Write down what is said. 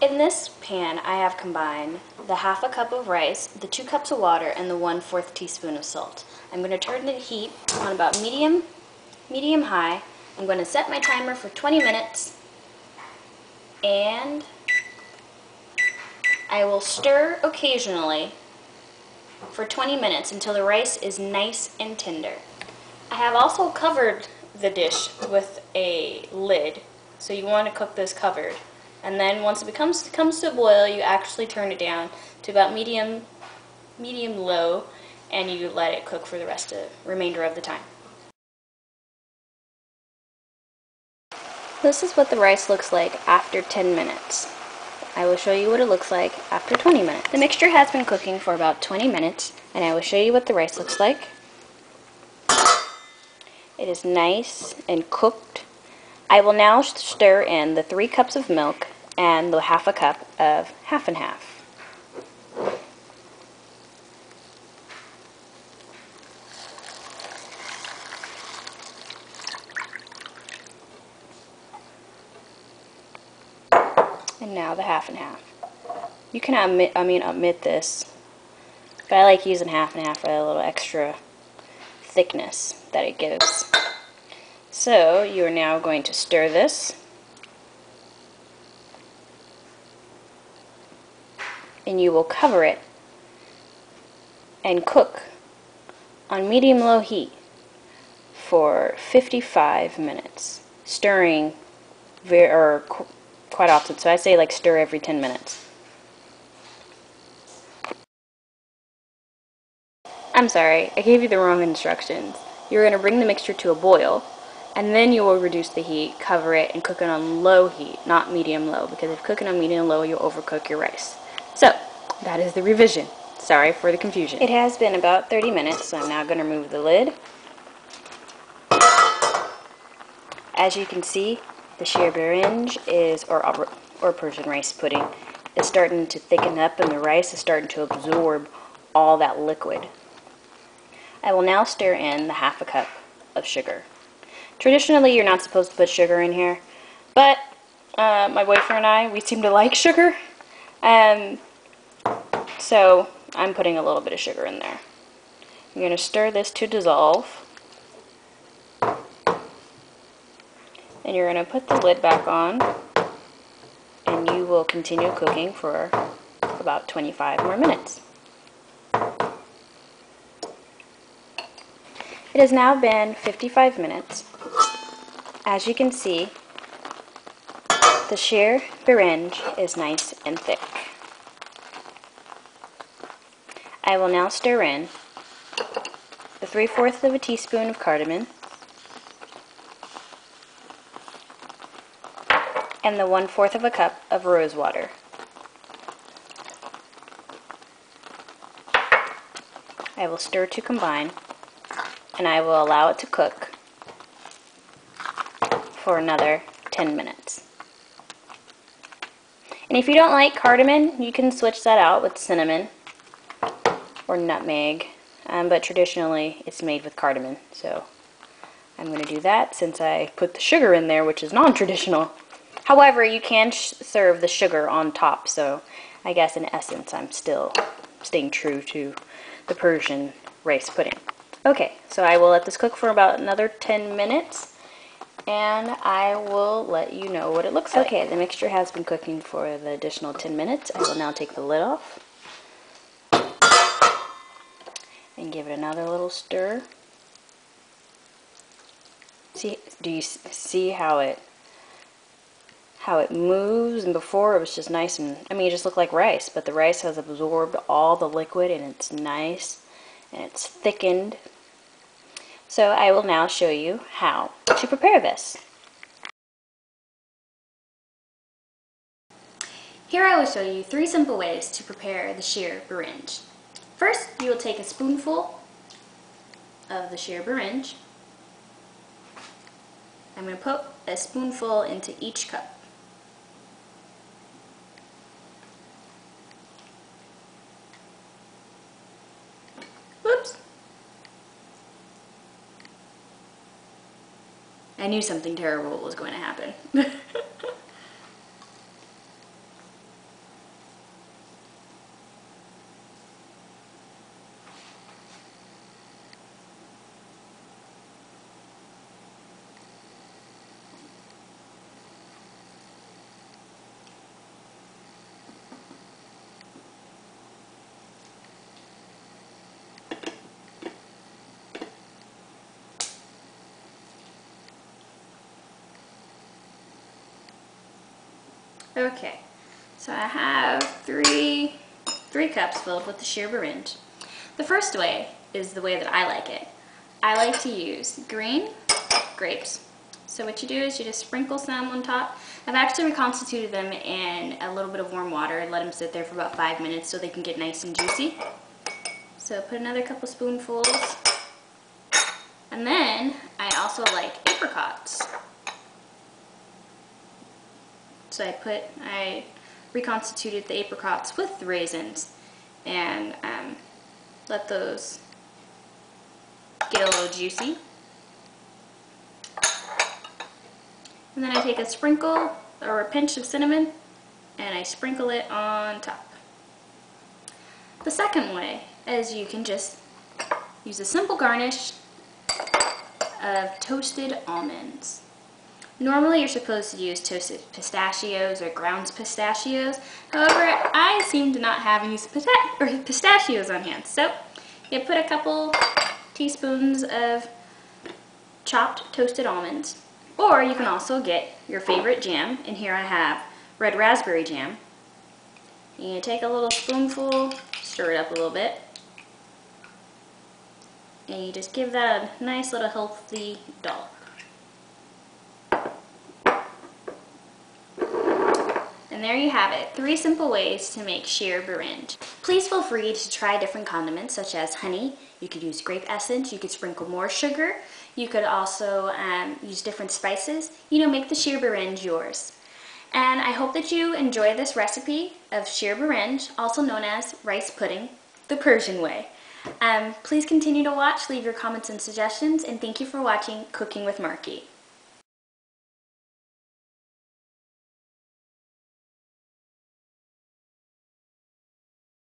In this pan, I have combined the half a cup of rice, the 2 cups of water, and the 1/4 teaspoon of salt. I'm going to turn the heat on about medium high. I'm going to set my timer for 20 minutes, and I will stir occasionally for 20 minutes until the rice is nice and tender. I have also covered the dish with a lid, so you want to cook this covered. And then once it comes to boil, you actually turn it down to about medium low, and you let it cook for the remainder of the time. This is what the rice looks like after 10 minutes. I will show you what it looks like after 20 minutes. The mixture has been cooking for about 20 minutes, and I will show you what the rice looks like. It is nice and cooked. I will now stir in the 3 cups of milk and the half a cup of half and half. And now the half and half. You can omit this, but I like using half and half for a little extra thickness that it gives. So you are now going to stir this, and you will cover it and cook on medium-low heat for 55 minutes, stirring quite often. So I say like stir every 10 minutes. I'm sorry, I gave you the wrong instructions. You're going to bring the mixture to a boil, and then you will reduce the heat, cover it, and cook it on low heat, not medium-low, because if you cook it on medium-low, you'll overcook your rice. So, that is the revision. Sorry for the confusion. It has been about 30 minutes, so I'm now going to remove the lid. As you can see, the Shir Berenj or Persian rice pudding is starting to thicken up, and the rice is starting to absorb all that liquid. I will now stir in the half a cup of sugar. Traditionally, you're not supposed to put sugar in here, but my boyfriend and I, we seem to like sugar, so I'm putting a little bit of sugar in there. I'm going to stir this to dissolve, and you're going to put the lid back on, and you will continue cooking for about 25 more minutes. It has now been 55 minutes. As you can see, the Shir Berenj is nice and thick. I will now stir in the 3/4 of a teaspoon of cardamom and the 1/4 of a cup of rose water. I will stir to combine, and I will allow it to cook for another 10 minutes. And if you don't like cardamom, you can switch that out with cinnamon or nutmeg, but traditionally it's made with cardamom, so I'm going to do that since I put the sugar in there, which is non-traditional. However, you can serve the sugar on top, so I guess in essence I'm still staying true to the Persian rice pudding. Okay, so I will let this cook for about another 10 minutes, and I will let you know what it looks like. Okay, the mixture has been cooking for the additional 10 minutes. I will now take the lid off and give it another little stir. Do you see how it moves? And before it was just nice and, it just looked like rice, but the rice has absorbed all the liquid, and it's nice and it's thickened. So I will now show you how to prepare this. Here I will show you 3 simple ways to prepare the Shir Berenj. First, you will take a spoonful of the Shir Berenj. I'm going to put a spoonful into each cup. Whoops! I knew something terrible was going to happen. Okay, so I have three cups filled with the Shir Berenj. The first way is the way that I like it. I like to use green grapes. So what you do is you just sprinkle some on top. I've actually reconstituted them in a little bit of warm water and let them sit there for about 5 minutes so they can get nice and juicy. So put another couple spoonfuls. And then I also like apricots. So I reconstituted the apricots with the raisins and let those get a little juicy. And then I take a sprinkle or a pinch of cinnamon and I sprinkle it on top. The second way is you can just use a simple garnish of toasted almonds. Normally you're supposed to use toasted pistachios or ground pistachios. However, I seem to not have any pistachios on hand. So you put a couple teaspoons of chopped toasted almonds. Or you can also get your favorite jam. And here I have red raspberry jam. And you take a little spoonful, stir it up a little bit. And you just give that a nice little healthy dollop. And there you have it, 3 simple ways to make Shir Berenj. Please feel free to try different condiments such as honey. You could use grape essence, you could sprinkle more sugar. You could also use different spices. You know, make the Shir Berenj yours. And I hope that you enjoy this recipe of Shir Berenj, also known as rice pudding, the Persian way. Please continue to watch, leave your comments and suggestions, and thank you for watching Cooking with Marky.